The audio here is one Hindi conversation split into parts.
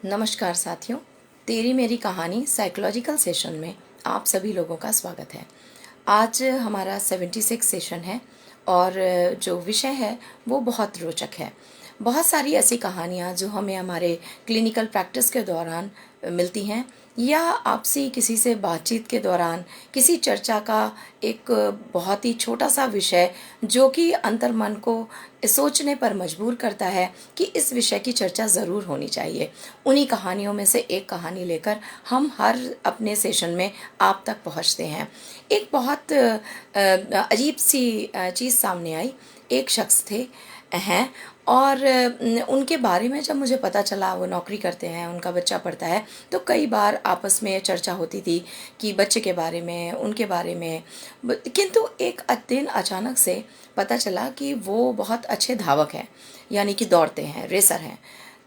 नमस्कार साथियों, तेरी मेरी कहानी साइकोलॉजिकल सेशन में आप सभी लोगों का स्वागत है। आज हमारा 76 सेशन है और जो विषय है वो बहुत रोचक है। बहुत सारी ऐसी कहानियाँ जो हमें हमारे क्लिनिकल प्रैक्टिस के दौरान मिलती हैं या आपसी किसी से बातचीत के दौरान किसी चर्चा का एक बहुत ही छोटा सा विषय जो कि अंतर्मन को सोचने पर मजबूर करता है कि इस विषय की चर्चा ज़रूर होनी चाहिए। उन्हीं कहानियों में से एक कहानी लेकर हम हर अपने सेशन में आप तक पहुंचते हैं। एक बहुत अजीब सी चीज़ सामने आई। एक शख्स थे हैं और उनके बारे में जब मुझे पता चला वो नौकरी करते हैं, उनका बच्चा पढ़ता है, तो कई बार आपस में चर्चा होती थी कि बच्चे के बारे में, उनके बारे में। किंतु एक दिन अचानक से पता चला कि वो बहुत अच्छे धावक हैं, यानी कि दौड़ते हैं, रेसर हैं।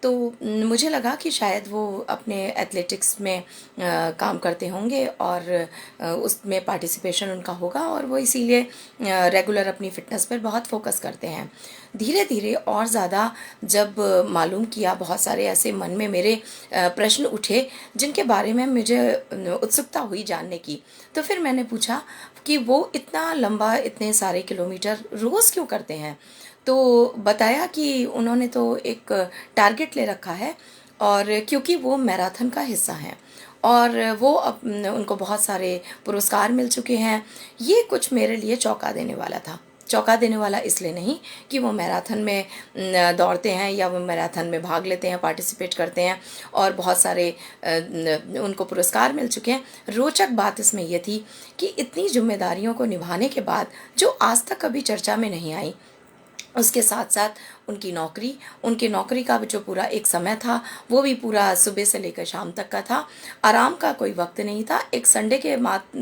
तो मुझे लगा कि शायद वो अपने एथलेटिक्स में काम करते होंगे और उसमें पार्टिसिपेशन उनका होगा और वो इसीलिए रेगुलर अपनी फ़िटनेस पर बहुत फोकस करते हैं। धीरे धीरे और ज़्यादा जब मालूम किया, बहुत सारे ऐसे मन में मेरे प्रश्न उठे जिनके बारे में मुझे उत्सुकता हुई जानने की। तो फिर मैंने पूछा कि वो इतना लंबा, इतने सारे किलोमीटर रोज़ क्यों करते हैं। तो बताया कि उन्होंने तो एक टारगेट ले रखा है और क्योंकि वो मैराथन का हिस्सा हैं और वो उनको बहुत सारे पुरस्कार मिल चुके हैं। ये कुछ मेरे लिए चौंका देने वाला था। चौंका देने वाला इसलिए नहीं कि वो मैराथन में दौड़ते हैं या वो मैराथन में भाग लेते हैं, पार्टिसिपेट करते हैं और बहुत सारे उनको पुरस्कार मिल चुके हैं। रोचक बात इसमें यह थी कि इतनी जिम्मेदारियों को निभाने के बाद जो आज तक कभी चर्चा में नहीं आई, उसके साथ साथ उनकी नौकरी का जो पूरा एक समय था वो भी पूरा सुबह से लेकर शाम तक का था। आराम का कोई वक्त नहीं था। एक संडे के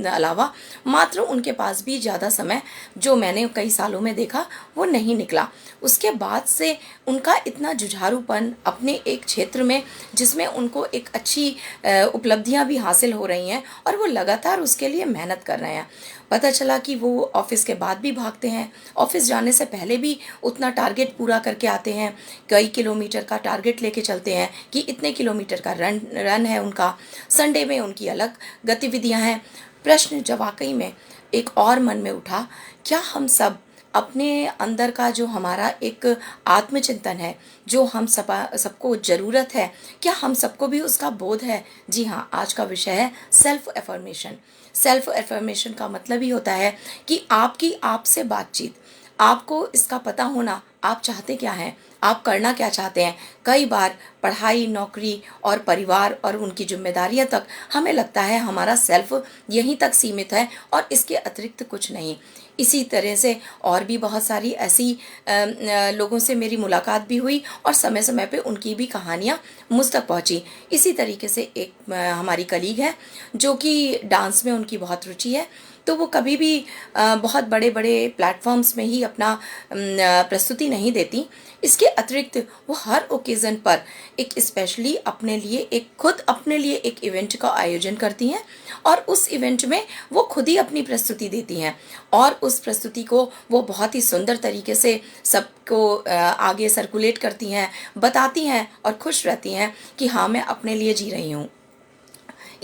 अलावा मात्र उनके पास भी ज़्यादा समय जो मैंने कई सालों में देखा वो नहीं निकला। उसके बाद से उनका इतना जुझारूपन अपने एक क्षेत्र में जिसमें उनको एक अच्छी उपलब्धियां भी हासिल हो रही हैं और वो लगातार उसके लिए मेहनत कर रहे हैं। पता चला कि वो ऑफिस के बाद भी भागते हैं, ऑफिस जाने से पहले भी उतना टारगेट पूरा करके आते हैं। कई किलोमीटर का टारगेट लेके चलते हैं कि इतने किलोमीटर का रन है उनका। संडे में उनकी अलग गतिविधियां हैं। प्रश्न जब वाकई में एक और मन में उठा, क्या हम सब अपने अंदर का जो हमारा एक आत्मचिंतन है, जो हम सबको ज़रूरत है, क्या हम सबको भी उसका बोध है। जी हाँ, आज का विषय है सेल्फ एफर्मेशन। सेल्फ एफर्मेशन का मतलब ही होता है कि आपकी आपसे बातचीत, आपको इसका पता होना आप चाहते क्या हैं, आप करना क्या चाहते हैं। कई बार पढ़ाई, नौकरी और परिवार और उनकी जिम्मेदारियां तक हमें लगता है हमारा सेल्फ यहीं तक सीमित है और इसके अतिरिक्त कुछ नहीं। इसी तरह से और भी बहुत सारी ऐसी लोगों से मेरी मुलाकात भी हुई और समय समय पे उनकी भी कहानियाँ मुझ तक पहुँची। इसी तरीके से एक हमारी कलीग है जो कि डांस में उनकी बहुत रुचि है। तो वो कभी भी बहुत बड़े बड़े प्लेटफॉर्म्स में ही अपना प्रस्तुति नहीं देती। इसके अतिरिक्त वो हर ओकेज़न पर एक स्पेशली अपने लिए एक इवेंट का आयोजन करती हैं और उस इवेंट में वो खुद ही अपनी प्रस्तुति देती हैं और उस प्रस्तुति को वो बहुत ही सुंदर तरीके से सबको आगे सर्कुलेट करती हैं, बताती हैं और खुश रहती हैं कि हाँ, मैं अपने लिए जी रही हूँ।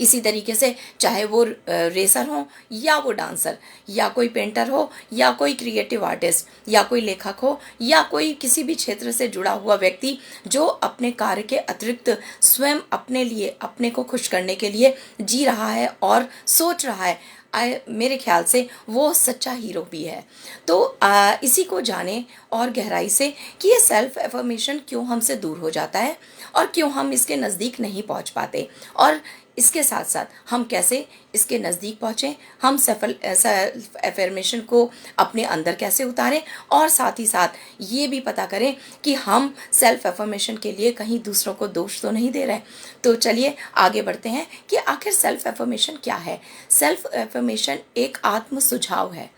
इसी तरीके से चाहे वो रेसर हो या वो डांसर या कोई पेंटर हो या कोई क्रिएटिव आर्टिस्ट या कोई लेखक हो या कोई किसी भी क्षेत्र से जुड़ा हुआ व्यक्ति जो अपने कार्य के अतिरिक्त स्वयं अपने लिए, अपने को खुश करने के लिए जी रहा है और सोच रहा है, मेरे ख्याल से वो सच्चा हीरो भी है। तो इसी को जाने और गहराई से कि ये सेल्फ एफर्मेशन क्यों हमसे दूर हो जाता है और क्यों हम इसके नज़दीक नहीं पहुंच पाते, और इसके साथ साथ हम कैसे इसके नज़दीक पहुँचें, हम सेल्फ एफर्मेशन को अपने अंदर कैसे उतारें और साथ ही साथ ये भी पता करें कि हम सेल्फ एफर्मेशन के लिए कहीं दूसरों को दोष तो नहीं दे रहे। तो चलिए आगे बढ़ते हैं कि आखिर सेल्फ एफर्मेशन क्या है। सेल्फ एफर्मेशन एक आत्म सुझाव है,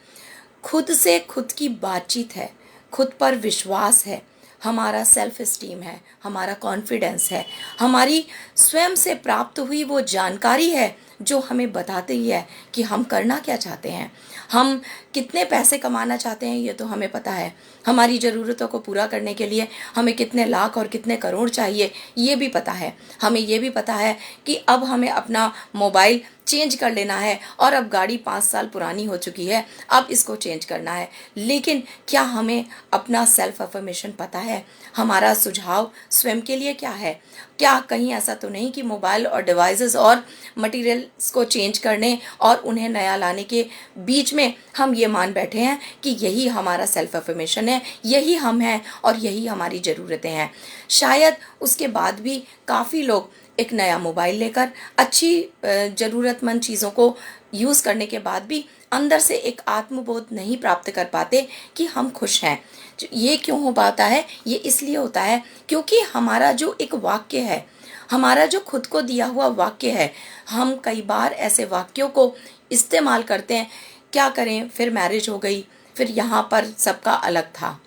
खुद से खुद की बातचीत है, खुद पर विश्वास है, हमारा सेल्फ एस्टीम है, हमारा कॉन्फिडेंस है, हमारी स्वयं से प्राप्त हुई वो जानकारी है जो हमें बताते ही है कि हम करना क्या चाहते हैं। हम कितने पैसे कमाना चाहते हैं ये तो हमें पता है। हमारी ज़रूरतों को पूरा करने के लिए हमें कितने लाख और कितने करोड़ चाहिए ये भी पता है। हमें ये भी पता है कि अब हमें अपना मोबाइल चेंज कर लेना है और अब गाड़ी 5 साल पुरानी हो चुकी है, अब इसको चेंज करना है। लेकिन क्या हमें अपना सेल्फ अफर्मेशन पता है? हमारा सुझाव स्वयं के लिए क्या है? क्या कहीं ऐसा तो नहीं कि मोबाइल और डिवाइसेस और मटेरियल्स को चेंज करने और उन्हें नया लाने के बीच में हम ये मान बैठे हैं कि यही हमारा सेल्फ अफर्मेशन है, यही हम हैं और यही हमारी ज़रूरतें हैं। शायद उसके बाद भी काफ़ी लोग एक नया मोबाइल लेकर अच्छी ज़रूरतमंद चीज़ों को यूज़ करने के बाद भी अंदर से एक आत्मबोध नहीं प्राप्त कर पाते कि हम खुश हैं। ये क्यों हो पाता है? ये इसलिए होता है क्योंकि हमारा जो एक वाक्य है, हमारा जो खुद को दिया हुआ वाक्य है, हम कई बार ऐसे वाक्यों को इस्तेमाल करते हैं। क्या करें, फिर मैरिज हो गई, फिर यहाँ पर सबका अलग था।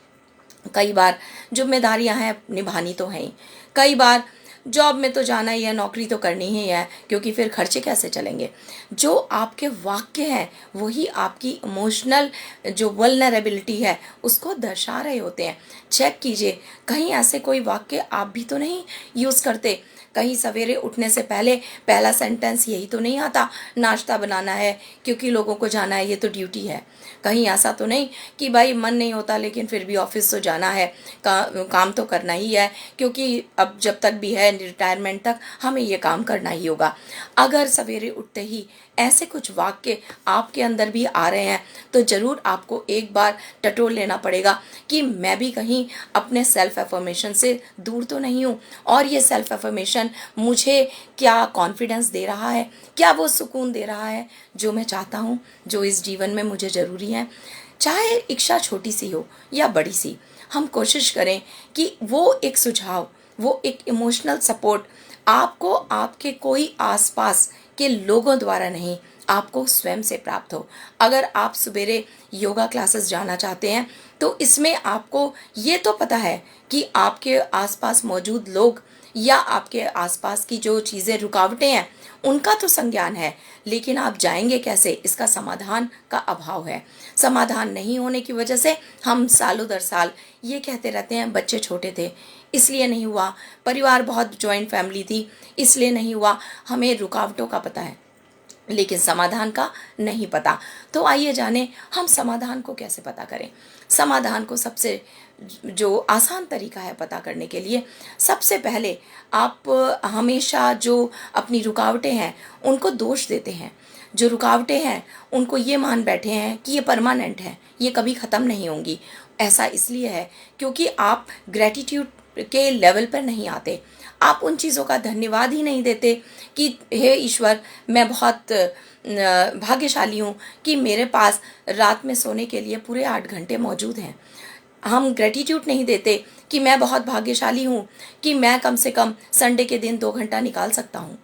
कई बार जिम्मेदारियां हैं, निभानी तो हैं ही। कई बार जॉब में तो जाना ही है, नौकरी तो करनी ही है, क्योंकि फिर खर्चे कैसे चलेंगे। जो आपके वाक्य हैं वही आपकी इमोशनल जो वल्नरेबिलिटी है उसको दर्शा रहे होते हैं। चेक कीजिए, कहीं ऐसे कोई वाक्य आप भी तो नहीं यूज़ करते। कहीं सवेरे उठने से पहले पहला सेंटेंस यही तो नहीं आता, नाश्ता बनाना है क्योंकि लोगों को जाना है, ये तो ड्यूटी है। कहीं ऐसा तो नहीं कि भाई मन नहीं होता लेकिन फिर भी ऑफिस तो जाना है, काम तो करना ही है, क्योंकि अब जब तक भी है रिटायरमेंट तक हमें ये काम करना ही होगा। अगर सवेरे उठते ही ऐसे कुछ वाक्य आपके अंदर भी आ रहे हैं तो ज़रूर आपको एक बार टटोल लेना पड़ेगा कि मैं भी कहीं अपने सेल्फ एफर्मेशन से दूर तो नहीं हूँ, और ये सेल्फ एफर्मेशन मुझे क्या कॉन्फिडेंस दे रहा है, क्या वो सुकून दे रहा है जो मैं चाहता हूँ, जो इस जीवन में मुझे ज़रूरी है। चाहे इच्छा छोटी सी हो या बड़ी सी, हम कोशिश करें कि वो एक सुझाव, वो एक इमोशनल सपोर्ट आपको आपके कोई आसपास के लोगों द्वारा नहीं, आपको स्वयं से प्राप्त हो। अगर आप सवेरे योगा क्लासेस जाना चाहते हैं तो इसमें आपको ये तो पता है कि आपके आसपास मौजूद लोग या आपके आसपास की जो चीज़ें रुकावटें हैं उनका तो संज्ञान है, लेकिन आप जाएंगे कैसे, इसका समाधान का अभाव है। समाधान नहीं होने की वजह से हम सालों दर साल ये कहते रहते हैं बच्चे छोटे थे इसलिए नहीं हुआ, परिवार बहुत जॉइंट फैमिली थी इसलिए नहीं हुआ। हमें रुकावटों का पता है लेकिन समाधान का नहीं पता। तो आइए जाने हम समाधान को कैसे पता करें। समाधान को सबसे जो आसान तरीका है पता करने के लिए, सबसे पहले आप हमेशा जो अपनी रुकावटें हैं उनको दोष देते हैं। जो रुकावटें हैं उनको ये मान बैठे हैं कि ये परमानेंट है, ये कभी ख़त्म नहीं होंगी। ऐसा इसलिए है क्योंकि आप ग्रेटिट्यूड के लेवल पर नहीं आते, आप उन चीज़ों का धन्यवाद ही नहीं देते कि हे ईश्वर, मैं बहुत भाग्यशाली हूँ कि मेरे पास रात में सोने के लिए पूरे 8 घंटे मौजूद हैं। हम ग्रेटिट्यूड नहीं देते कि मैं बहुत भाग्यशाली हूँ कि मैं कम से कम संडे के दिन 2 घंटा निकाल सकता हूँ।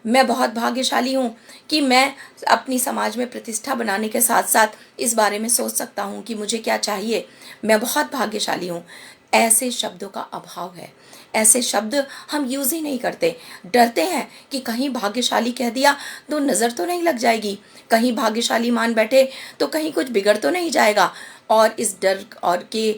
मैं बहुत भाग्यशाली हूँ कि मैं अपनी समाज में प्रतिष्ठा बनाने के साथ साथ इस बारे में सोच सकता हूँ कि मुझे क्या चाहिए। मैं बहुत भाग्यशाली हूँ। ऐसे शब्दों का अभाव है। ऐसे शब्द हम यूज़ ही नहीं करते। डरते हैं कि कहीं भाग्यशाली कह दिया तो नज़र तो नहीं लग जाएगी, कहीं भाग्यशाली मान बैठे तो कहीं कुछ बिगड़ तो नहीं जाएगा। और इस डर और के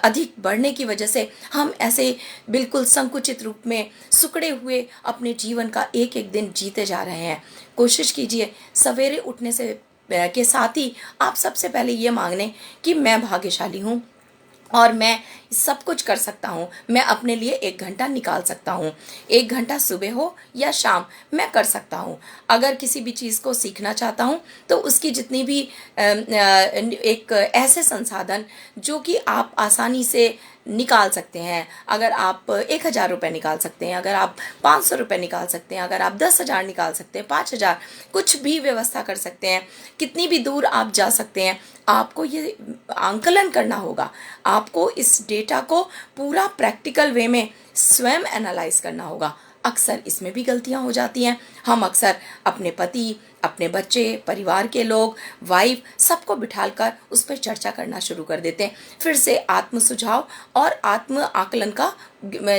अधिक बढ़ने की वजह से हम ऐसे बिल्कुल संकुचित रूप में सिकुड़े हुए अपने जीवन का एक एक दिन जीते जा रहे हैं। कोशिश कीजिए सवेरे उठने से के साथ ही आप सबसे पहले ये मांगने कि मैं भाग्यशाली हूँ और मैं सब कुछ कर सकता हूँ, मैं अपने लिए 1 घंटा निकाल सकता हूँ। 1 घंटा सुबह हो या शाम मैं कर सकता हूँ। अगर किसी भी चीज़ को सीखना चाहता हूँ तो उसकी जितनी भी एक ऐसे संसाधन जो कि आप आसानी से निकाल सकते हैं। अगर आप 1,000 रुपये निकाल सकते हैं, अगर आप 500 रुपये निकाल सकते हैं, अगर आप 10,000 निकाल सकते हैं, 5,000, कुछ भी व्यवस्था कर सकते हैं। कितनी भी दूर आप जा सकते हैं, आपको ये आंकलन करना होगा। आपको इस डेटा को पूरा प्रैक्टिकल वे में स्वयं एनालाइज करना होगा। अक्सर इसमें भी गलतियां हो जाती हैं। हम अक्सर अपने पति, अपने बच्चे, परिवार के लोग, वाइफ, सबको बिठाकर उस पर चर्चा करना शुरू कर देते हैं। फिर से आत्म सुझाव और आत्म आकलन का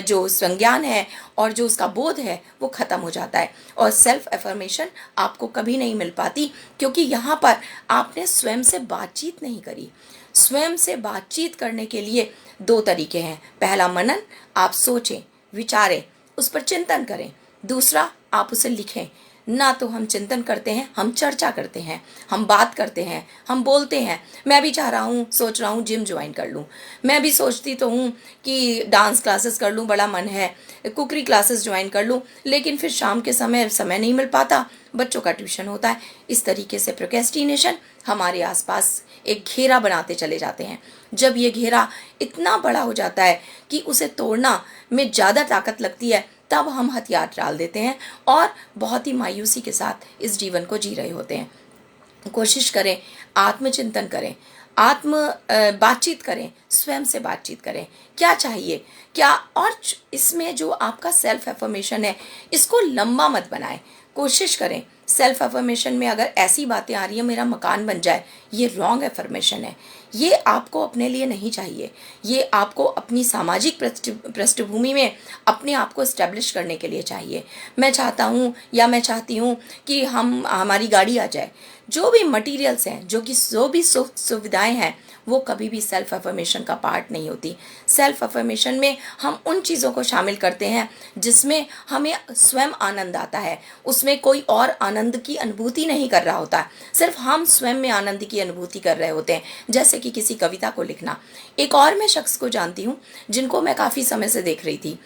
जो संज्ञान है और जो उसका बोध है वो खत्म हो जाता है, और सेल्फ एफर्मेशन आपको कभी नहीं मिल पाती, क्योंकि यहाँ पर आपने स्वयं से बातचीत नहीं करी। स्वयं से बातचीत करने के लिए दो तरीके हैं। पहला, मनन, आप सोचें, विचारें, उस पर चिंतन करें। दूसरा, आप उसे लिखें। ना तो हम चिंतन करते हैं, हम चर्चा करते हैं, हम बात करते हैं, हम बोलते हैं। मैं भी चाह रहा हूँ, सोच रहा हूँ जिम ज्वाइन कर लूँ, मैं भी सोचती तो हूँ कि डांस क्लासेस कर लूँ, बड़ा मन है, कुकरी क्लासेस ज्वाइन कर लूँ, लेकिन फिर शाम के समय नहीं मिल पाता, बच्चों का ट्यूशन होता है। इस तरीके से प्रोक्रेस्टिनेशन हमारे आसपास एक घेरा बनाते चले जाते हैं। जब ये घेरा इतना बड़ा हो जाता है कि उसे तोड़ना में ज़्यादा ताकत लगती है, तब हम हथियार डाल देते हैं और बहुत ही मायूसी के साथ इस जीवन को जी रहे होते हैं। कोशिश करें, आत्मचिंतन करें, बातचीत करें, स्वयं से बातचीत करें, क्या चाहिए क्या। और इसमें जो आपका सेल्फ एफर्मेशन है, इसको लंबा मत बनाएं। कोशिश करें, सेल्फ एफर्मेशन में अगर ऐसी बातें आ रही है, मेरा मकान बन जाए, ये रॉन्ग एफर्मेशन है। ये आपको अपने लिए नहीं चाहिए, ये आपको अपनी सामाजिक पृष्ठभूमि में अपने आप को स्टैब्लिश करने के लिए चाहिए। मैं चाहता हूँ या मैं चाहती हूँ कि हमारी गाड़ी आ जाए। जो भी मटेरियल्स हैं, जो भी सुविधाएं हैं, वो कभी भी सेल्फ अफर्मेशन का पार्ट नहीं होती। सेल्फ अफर्मेशन में हम उन चीज़ों को शामिल करते हैं जिसमें हमें स्वयं आनंद आता है, उसमें कोई और आनंद की अनुभूति नहीं कर रहा होता, सिर्फ हम स्वयं में आनंद की अनुभूति कर रहे होते हैं। जैसे कि किसी कविता को लिखना। एक और मैं शख्स को जानती हूँ जिनको मैं काफ़ी समय से देख रही थी,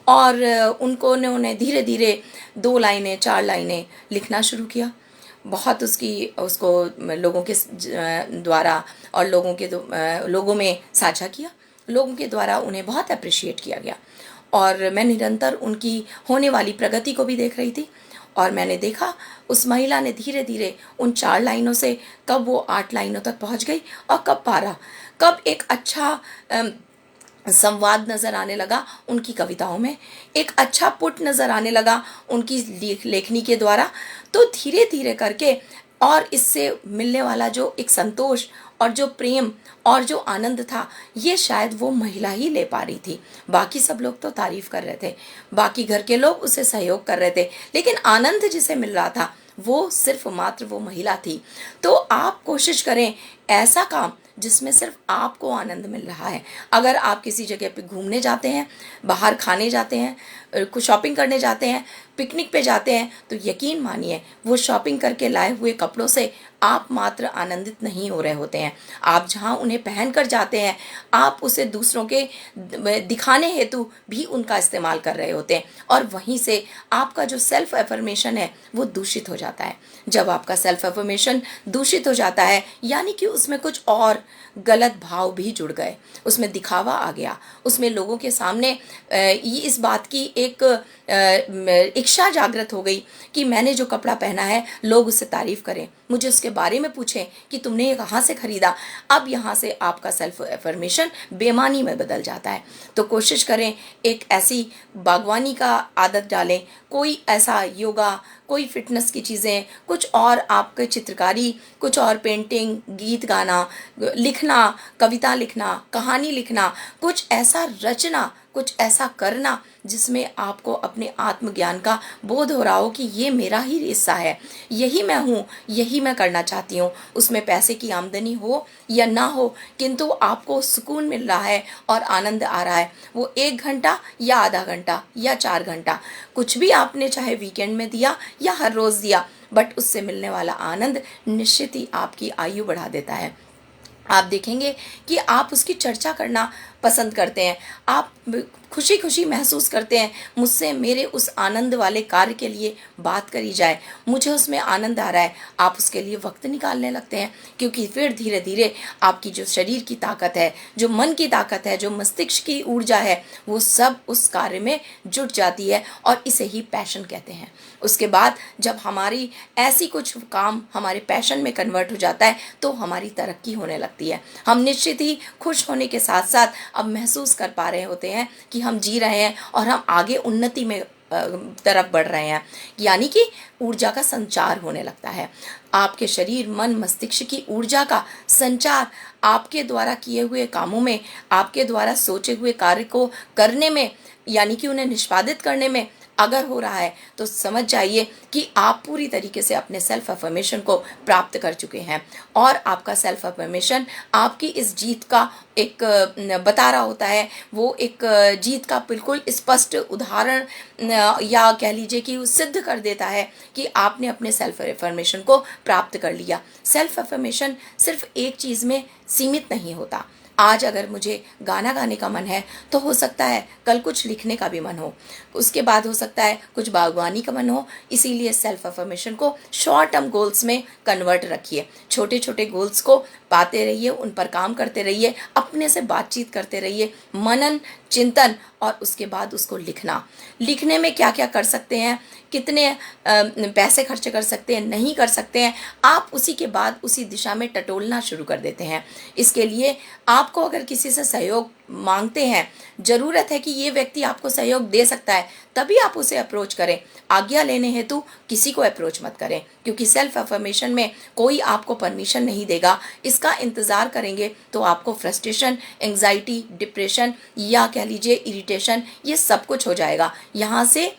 और उन्होंने धीरे धीरे 2 लाइनें 4 लाइनें लिखना शुरू किया। बहुत उसको लोगों के द्वारा और लोगों में साझा किया, लोगों के द्वारा उन्हें बहुत अप्रिशिएट किया गया, और मैं निरंतर उनकी होने वाली प्रगति को भी देख रही थी। और मैंने देखा उस महिला ने धीरे धीरे उन 4 लाइनों से कब वो 8 लाइनों तक पहुंच गई, और कब एक अच्छा संवाद नज़र आने लगा उनकी कविताओं में, एक अच्छा पुट नज़र आने लगा उनकी लेखनी के द्वारा। तो धीरे धीरे करके, और इससे मिलने वाला जो एक संतोष और जो प्रेम और जो आनंद था, ये शायद वो महिला ही ले पा रही थी। बाकी सब लोग तो तारीफ कर रहे थे, बाकी घर के लोग उसे सहयोग कर रहे थे, लेकिन आनंद जिसे मिल रहा था वो सिर्फ मात्र वो महिला थी। तो आप कोशिश करें ऐसा काम जिसमें सिर्फ आपको आनंद मिल रहा है। अगर आप किसी जगह पे घूमने जाते हैं, बाहर खाने जाते हैं, कुछ शॉपिंग करने जाते हैं, पिकनिक पे जाते हैं, तो यकीन मानिए वो शॉपिंग करके लाए हुए कपड़ों से आप मात्र आनंदित नहीं हो रहे होते हैं। आप जहाँ उन्हें पहन कर जाते हैं, आप उसे दूसरों के दिखाने हेतु भी उनका इस्तेमाल कर रहे होते हैं, और वहीं से आपका जो सेल्फ एफर्मेशन है वो दूषित हो जाता है। जब आपका सेल्फ एफर्मेशन दूषित हो जाता है, यानी कि उसमें कुछ और गलत भाव भी जुड़ गए, उसमें दिखावा आ गया, उसमें लोगों के सामने इस बात की एक इच्छा जागृत हो गई कि मैंने जो कपड़ा पहना है लोग उससे तारीफ करें, मुझे उसके बारे में पूछें कि तुमने ये कहाँ से खरीदा। अब यहाँ से आपका सेल्फ एफर्मेशन बेमानी में बदल जाता है। तो कोशिश करें एक ऐसी बागवानी का आदत डालें, कोई ऐसा योगा, कोई फिटनेस की चीज़ें, कुछ और आपके चित्रकारी, कुछ और पेंटिंग, गीत गाना, लिखना, कविता लिखना, कहानी लिखना, कुछ ऐसा रचना, कुछ ऐसा करना जिसमें आपको अपने आत्मज्ञान का बोध हो रहा हो कि ये मेरा ही हिस्सा है, यही मैं हूँ, यही मैं करना चाहती हूँ। उसमें पैसे की आमदनी हो या ना हो, किंतु आपको सुकून मिल रहा है और आनंद आ रहा है। वो 1 घंटा या आधा घंटा या 4 घंटा, कुछ भी आपने चाहे वीकेंड में दिया या हर रोज़ दिया, बट उससे मिलने वाला आनंद निश्चित ही आपकी आयु बढ़ा देता है। आप देखेंगे कि आप उसकी चर्चा करना पसंद करते हैं, आप खुशी खुशी महसूस करते हैं मुझसे मेरे उस आनंद वाले कार्य के लिए बात करी जाए, मुझे उसमें आनंद आ रहा है। आप उसके लिए वक्त निकालने लगते हैं, क्योंकि फिर धीरे धीरे आपकी जो शरीर की ताकत है, जो मन की ताकत है, जो मस्तिष्क की ऊर्जा है, वो सब उस कार्य में जुट जाती है, और इसे ही पैशन कहते हैं। उसके बाद जब हमारी ऐसी कुछ काम हमारे पैशन में कन्वर्ट हो जाता है, तो हमारी तरक्की होने लगती है। हम निश्चित ही खुश होने के साथ साथ अब महसूस कर पा रहे होते हैं कि हम जी रहे हैं और हम आगे उन्नति में तरफ बढ़ रहे हैं, यानी कि ऊर्जा का संचार होने लगता है। आपके शरीर, मन, मस्तिष्क की ऊर्जा का संचार आपके द्वारा किए हुए कामों में, आपके द्वारा सोचे हुए कार्य को करने में, यानी कि उन्हें निष्पादित करने में अगर हो रहा है, तो समझ जाइए कि आप पूरी तरीके से अपने सेल्फ अफर्मेशन को प्राप्त कर चुके हैं। और आपका सेल्फ अफर्मेशन आपकी इस जीत का एक बता रहा होता है, वो एक जीत का बिल्कुल स्पष्ट उदाहरण या कह लीजिए कि वो सिद्ध कर देता है कि आपने अपने सेल्फ अफर्मेशन को प्राप्त कर लिया। सेल्फ अफर्मेशन सिर्फ एक चीज़ में सीमित नहीं होता। आज अगर मुझे गाना गाने का मन है, तो हो सकता है कल कुछ लिखने का भी मन हो, उसके बाद हो सकता है कुछ बागवानी का मन हो। इसीलिए सेल्फ अफर्मेशन को शॉर्ट टर्म गोल्स में कन्वर्ट रखिए। छोटे छोटे गोल्स को पाते रहिए, उन पर काम करते रहिए, अपने से बातचीत करते रहिए, मनन चिंतन, और उसके बाद उसको लिखना। लिखने में क्या क्या कर सकते हैं, कितने पैसे खर्च कर सकते हैं, नहीं कर सकते हैं, आप उसी के बाद उसी दिशा में टटोलना शुरू कर देते हैं। इसके लिए आपको अगर किसी से सहयोग मांगते हैं, ज़रूरत है कि ये व्यक्ति आपको सहयोग दे सकता है, तभी आप उसे अप्रोच करें। आज्ञा लेने हेतु किसी को अप्रोच मत करें, क्योंकि सेल्फ अफर्मेशन में कोई आपको परमिशन नहीं देगा। इसका इंतज़ार करेंगे तो आपको फ्रस्ट्रेशन, एंग्जाइटी, डिप्रेशन या कह लीजिए इरिटेशन, ये सब कुछ हो जाएगा। यहाँ से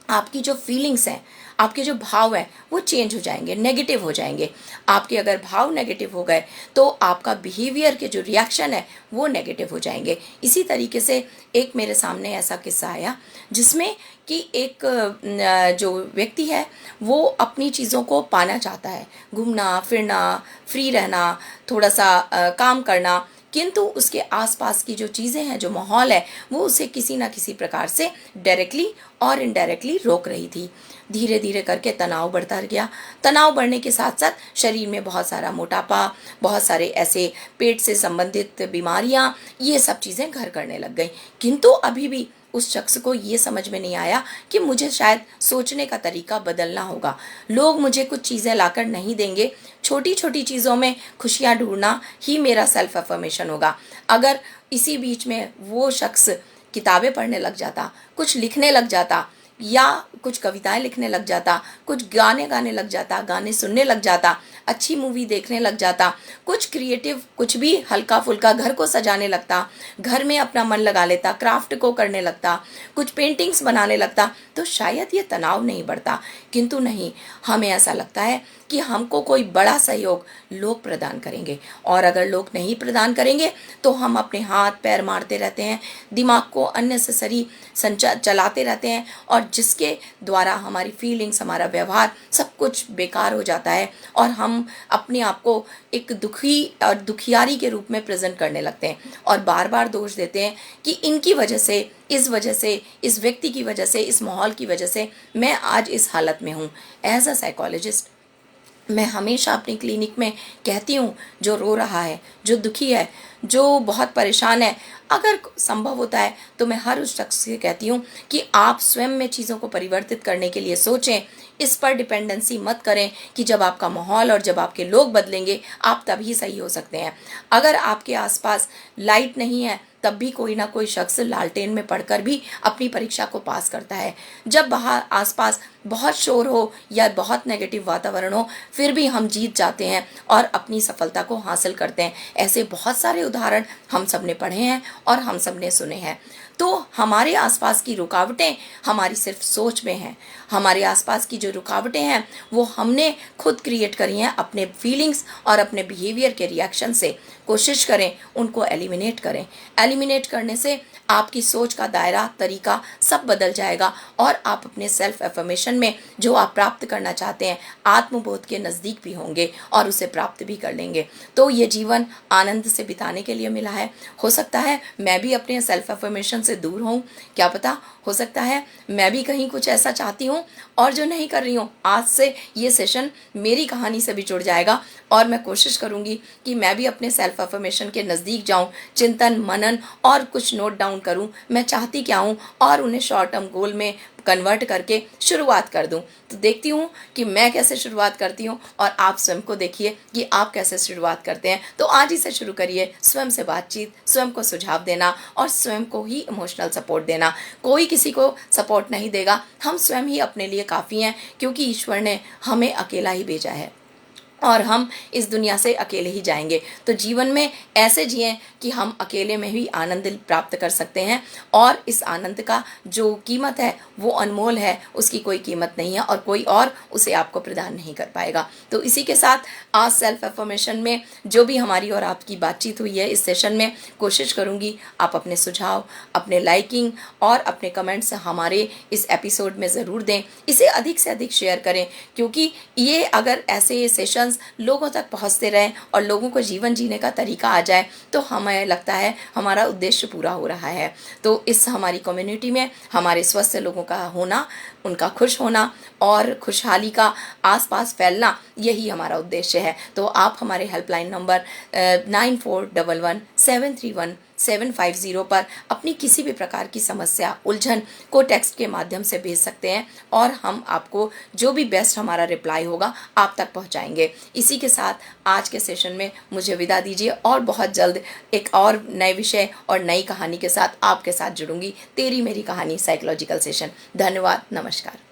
आपकी जो फीलिंग्स हैं, आपके जो भाव हैं, वो चेंज हो जाएंगे, नेगेटिव हो जाएंगे। आपके अगर भाव नेगेटिव हो गए तो आपका बिहेवियर के जो रिएक्शन है वो नेगेटिव हो जाएंगे। इसी तरीके से एक मेरे सामने ऐसा किस्सा आया जिसमें कि एक जो व्यक्ति है वो अपनी चीज़ों को पाना चाहता है, घूमना फिरना, फ्री रहना, थोड़ा सा काम करना, किंतु उसके आसपास की जो चीज़ें हैं, जो माहौल है, वो उसे किसी ना किसी प्रकार से डायरेक्टली और इनडायरेक्टली रोक रही थी। धीरे धीरे करके तनाव बढ़ता गया। तनाव बढ़ने के साथ साथ शरीर में बहुत सारा मोटापा, बहुत सारे ऐसे पेट से संबंधित बीमारियां, ये सब चीज़ें घर करने लग गई। किंतु अभी भी उस शख्स को ये समझ में नहीं आया कि मुझे शायद सोचने का तरीका बदलना होगा। लोग मुझे कुछ चीज़ें लाकर नहीं देंगे, छोटी छोटी चीज़ों में खुशियाँ ढूंढना ही मेरा सेल्फ अफर्मेशन होगा। अगर इसी बीच में वो शख्स किताबें पढ़ने लग जाता, कुछ लिखने लग जाता, या कुछ कविताएं लिखने लग जाता, कुछ गाने गाने लग जाता, गाने सुनने लग जाता, अच्छी मूवी देखने लग जाता, कुछ क्रिएटिव, कुछ भी हल्का फुल्का घर को सजाने लगता, घर में अपना मन लगा लेता, क्राफ्ट को करने लगता, कुछ पेंटिंग्स बनाने लगता, तो शायद ये तनाव नहीं बढ़ता। किंतु नहीं, हमें ऐसा लगता है कि हमको कोई बड़ा सहयोग लोग प्रदान करेंगे, और अगर लोग नहीं प्रदान करेंगे तो हम अपने हाथ पैर मारते रहते हैं, दिमाग को अननेसेसरी चलाते रहते हैं, और जिसके द्वारा हमारी फीलिंग्स, हमारा व्यवहार सब कुछ बेकार हो जाता है, और हम अपने आप को एक दुखी और दुखियारी के रूप में प्रेजेंट करने लगते हैं, और बार बार दोष देते हैं कि इनकी वजह से, इस वजह से, इस व्यक्ति की वजह से, इस माहौल की वजह से मैं आज इस हालत में हूँ। एज अ साइकोलॉजिस्ट मैं हमेशा अपनी क्लिनिक में कहती हूँ, जो रो रहा है, जो दुखी है, जो बहुत परेशान है, अगर संभव होता है तो मैं हर उस शख्स से कहती हूँ कि आप स्वयं में चीज़ों को परिवर्तित करने के लिए सोचें। इस पर डिपेंडेंसी मत करें कि जब आपका माहौल और जब आपके लोग बदलेंगे आप तभी सही हो सकते हैं। अगर आपके आसपास लाइट नहीं है, तब भी कोई ना कोई शख्स लालटेन में पढ़कर भी अपनी परीक्षा को पास करता है। जब बाहर आसपास बहुत शोर हो या बहुत नेगेटिव वातावरण हो, फिर भी हम जीत जाते हैं और अपनी सफलता को हासिल करते हैं। ऐसे बहुत सारे उदाहरण हम सब ने पढ़े हैं और हम सब ने सुने हैं। तो हमारे आसपास की रुकावटें हमारी सिर्फ सोच में हैं। हमारे आसपास की जो रुकावटें हैं वो हमने खुद क्रिएट करी हैं अपने फीलिंग्स और अपने बिहेवियर के रिएक्शन से। कोशिश करें उनको एलिमिनेट करें। एलिमिनेट करने से आपकी सोच का दायरा, तरीका सब बदल जाएगा, और आप अपने सेल्फ एफर्मेशन में जो आप प्राप्त करना चाहते हैं, आत्मबोध के नज़दीक भी होंगे और उसे प्राप्त भी कर लेंगे। तो ये जीवन आनंद से बिताने के लिए मिला है। हो सकता है मैं भी अपने सेल्फ एफर्मेशन से दूर हूँ, क्या पता, हो सकता है मैं भी कहीं कुछ ऐसा चाहती हूँ और जो नहीं कर रही हूँ। आज से ये सेशन मेरी कहानी से भी जुड़ जाएगा और मैं कोशिश करूँगी कि मैं भी अपने सेल्फ एफर्मेशन के नज़दीक जाऊँ, चिंतन मनन और कुछ नोट डाउन करूँ मैं चाहती क्या हूँ, और उन्हें शॉर्ट टर्म गोल में कन्वर्ट करके शुरुआत कर दूं। तो देखती हूँ कि मैं कैसे शुरुआत करती हूँ और आप स्वयं को देखिए कि आप कैसे शुरुआत करते हैं। तो आज ही से शुरू करिए स्वयं से बातचीत, स्वयं को सुझाव देना और स्वयं को ही इमोशनल सपोर्ट देना। कोई किसी को सपोर्ट नहीं देगा। हम स्वयं ही अपने लिए काफ़ी हैं, क्योंकि ईश्वर ने हमें अकेला ही भेजा है और हम इस दुनिया से अकेले ही जाएंगे। तो जीवन में ऐसे जिएं कि हम अकेले में भी आनंद प्राप्त कर सकते हैं, और इस आनंद का जो कीमत है वो अनमोल है, उसकी कोई कीमत नहीं है और कोई और उसे आपको प्रदान नहीं कर पाएगा। तो इसी के साथ आज सेल्फ अफर्मेशन में जो भी हमारी और आपकी बातचीत हुई है इस सेशन में, कोशिश करूँगी आप अपने सुझाव, अपने लाइकिंग और अपने कमेंट्स हमारे इस एपिसोड में ज़रूर दें। इसे अधिक से अधिक शेयर करें, क्योंकि ये अगर ऐसे सेशन लोगों तक पहुंचते रहें और लोगों को जीवन जीने का तरीका आ जाए, तो हमें लगता है हमारा उद्देश्य पूरा हो रहा है। तो इस हमारी कम्युनिटी में हमारे स्वस्थ लोगों का होना, उनका खुश होना और खुशहाली का आसपास फैलना, यही हमारा उद्देश्य है। तो आप हमारे हेल्पलाइन नंबर 9411731750 पर अपनी किसी भी प्रकार की समस्या, उलझन को टेक्स्ट के माध्यम से भेज सकते हैं और हम आपको जो भी बेस्ट हमारा रिप्लाई होगा आप तक पहुंचाएंगे। इसी के साथ आज के सेशन में मुझे विदा दीजिए और बहुत जल्द एक और नए विषय और नई कहानी के साथ आपके साथ जुड़ूंगी। तेरी मेरी कहानी साइकोलॉजिकल सेशन। धन्यवाद, नमस्कार।